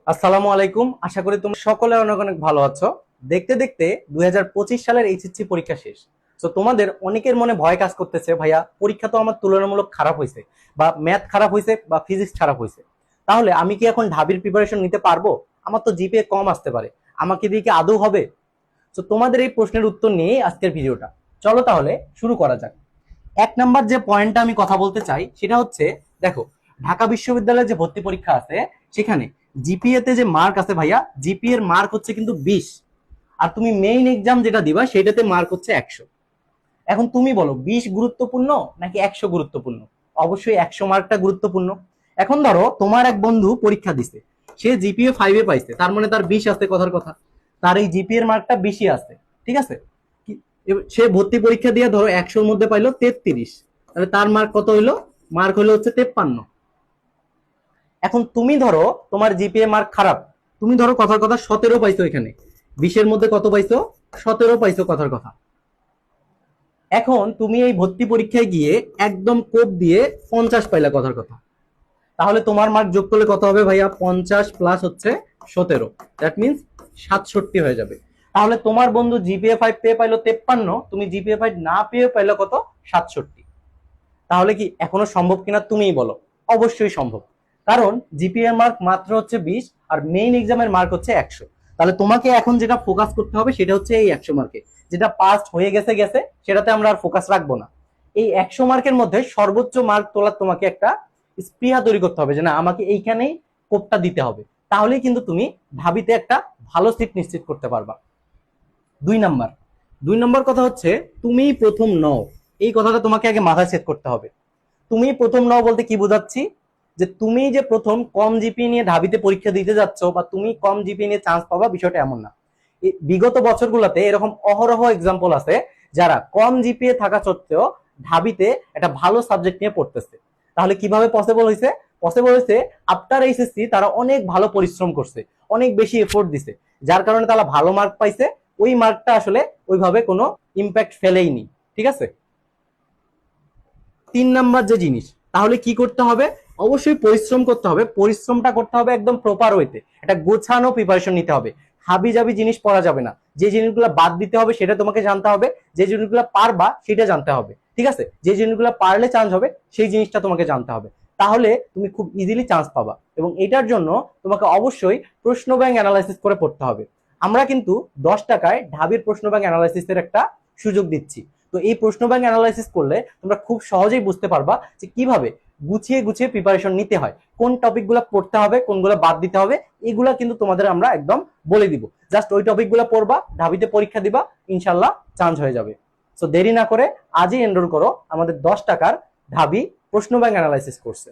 আসসালামু আলাইকুম। আশা করি তোমরা সকলে অনেক অনেক ভালো আছো। দেখতে দেখতে 2025 সালের এইচএসসি পরীক্ষা শেষ। তো তোমাদের অনেকের মনে ভয় কাজ করতেছে, ভাইয়া পরীক্ষা তো আমার তুলনামূলক খারাপ হয়েছে, বা ম্যাথ খারাপ হয়েছে, বা ফিজিক্স খারাপ হয়েছে, তাহলে আমি কি এখন ঢাবির প্রিপারেশন নিতে পারবো? আমার তো জিপিএ কম আসতে পারে, আমাকে দিয়ে কি আদৌ হবে? তো তোমাদের এই প্রশ্নের উত্তর নিয়ে আজকের ভিডিওটা। চলো তাহলে শুরু করা যাক। এক নাম্বার যে পয়েন্টটা আমি কথা বলতে চাই সেটা হচ্ছে, দেখো, ঢাকা বিশ্ববিদ্যালয়ের যে ভর্তি পরীক্ষা আছে সেখানে জিপিএ তে যে মার্ক আছে ভাইয়া, জিপিএ এর মার্ক হচ্ছে কিন্তু 20, আর তুমি মেইন এক্সাম যেটা দিবা সেটাতে মার্ক হচ্ছে 100। এখন তুমি বলো 20 গুরুত্বপূর্ণ নাকি 100 গুরুত্বপূর্ণ? অবশ্যই 100 মার্কটা গুরুত্বপূর্ণ। এখন ধরো তোমার এক বন্ধু পরীক্ষা দিছে, সে জিপিএ 5 পাইছে, তার মানে তার 20 আসতে কথার কথা, তার এই জিপিএ এর মার্কটা বেশি আছে, ঠিক আছে? সে ভর্তি পরীক্ষা দিয়ে ধরো 100-র মধ্যে পাইলো 33, তাহলে তার মার্ক কত হইলো? মার্ক হলো হচ্ছে 53। এখন তুমি ধরো তোমার জিপিএ মার্ক খারাপ, তুমি ধরো কথার কথা 17 পাইছো, এখানে 20-এর মধ্যে কত পাইছো? 17 পাইছো কথার কথা। এখন তুমি এই ভর্তি পরীক্ষায় গিয়ে একদম কোপ দিয়ে 50 পাইলা কথার কথা, তাহলে তোমার মার্ক যোগ করলে কত হবে ভাইয়া? 50 প্লাস হচ্ছে 17, দ্যাট মিনস 67 হয়ে যাবে। তাহলে তোমার বন্ধু জিপিএ 5 পেয়ে পাইলো 53, তুমি জিপিএ 5 না পেয়ে পাইলো কত? 67। তাহলে কি এখনো সম্ভব কিনা তুমিই বলো। অবশ্যই সম্ভব, কারণ জিপিএ মার্ক মাত্র হচ্ছে 20, আর মেইন এক্সামের মার্ক হচ্ছে 100। তাহলে তোমাকে এখন যেটা ফোকাস করতে হবে সেটা হচ্ছে এই 100 মার্কে। যেটা পাস্ট হয়ে গেছে গেছে, সেটাতে আমরা আর ফোকাস রাখবো না। এই 100 মার্কের মধ্যে সর্বোচ্চ মার্ক তোলার তোমাকে একটা স্পৃহা তৈরি করতে হবে, যে না আমাকে এইখানেই কোপটা দিতে হবে। তাহলেই কিন্তু তুমি ঢাবিতে একটা ভালো সিট নিশ্চিত করতে পারবা। দুই নাম্বার, দুই নম্বর কথা হচ্ছে, তুমি প্রথম নও, এই কথাটা তোমাকে আগে মাথায় সেট করতে হবে। তুমি প্রথম নও বলতে কি বোঝাচ্ছি? যে তুমি যে প্রথম কম জিপি নিয়ে ঢাবিতে পরীক্ষা দিতে যাচ্ছ, বা তুমি কম জিপি নিয়ে চান্স পাবা, বিষয়টা এমন না। বিগত বছরগুলোতে এরকম অহরহ এক্সাম্পল আছে যারা কম জিপিএ থাকা সত্ত্বেও ঢাবিতে একটা ভালো সাবজেক্ট নিয়ে পড়তেছে। তাহলে কিভাবে পসিবল হয়েছে? পসিবল হয়েছে আফটার এইচএসসি তারা অনেক ভালো পরিশ্রম করছে, অনেক বেশি এফোর্ট দিছে, যার কারণে তারা ভালো মার্ক পাইছে। ওই মার্কটা আসলে ওইভাবে কোনো ইম্প্যাক্ট ফেলেইনি, ঠিক আছে? তিন নাম্বার যে জিনিস, তাহলে কি করতে হবে? অবশ্যই পরিশ্রম করতে হবে। পরিশ্রমটা করতে হবে একদম প্রপার ওয়েতে, একটা গোছানো প্রিপারেশন নিতে হবে। হাবি জাবি জিনিস পড়া যাবে না। যে জিনিসগুলো বাদ দিতে হবে সেটা তোমাকে জানতে হবে, যে জিনিসগুলো পারবা সেটা জানতে হবে, ঠিক আছে? যে জিনিসগুলো পারলে চান্স হবে সেই জিনিসটা তোমাকে জানতে হবে, তাহলে তুমি খুব ইজিলি চান্স পাবা। এবং এটার জন্য তোমাকে অবশ্যই প্রশ্ন ব্যাংক অ্যানালাইসিস করে পড়তে হবে। আমরা কিন্তু 10 টাকায় ঢাবির প্রশ্ন ব্যাংক অ্যানালাইসিসের একটা সুযোগ দিচ্ছি। তো এই প্রশ্ন ব্যাংক অ্যানালাইসিস করলে তোমরা খুব সহজেই বুঝতে পারবা যে কিভাবে গুছিয়ে গুছিয়ে প্রিপারেশন নিতে হয়, কোন টপিকগুলো পড়তে হবে, কোনগুলো বাদ দিতে হবে, এগুলা কিন্তু তোমাদের আমরা একদম বলে দিব। জাস্ট ওই টপিকগুলো পড়বা, ঢাবিতে পরীক্ষা দিবা, ইনশাল্লাহ চান্স হয়ে যাবে। সো দেরি না করে আজই এনরোল করো আমাদের 10 টাকার ঢাবি প্রশ্ন ব্যাংক অ্যানালাইসিস কোর্সে।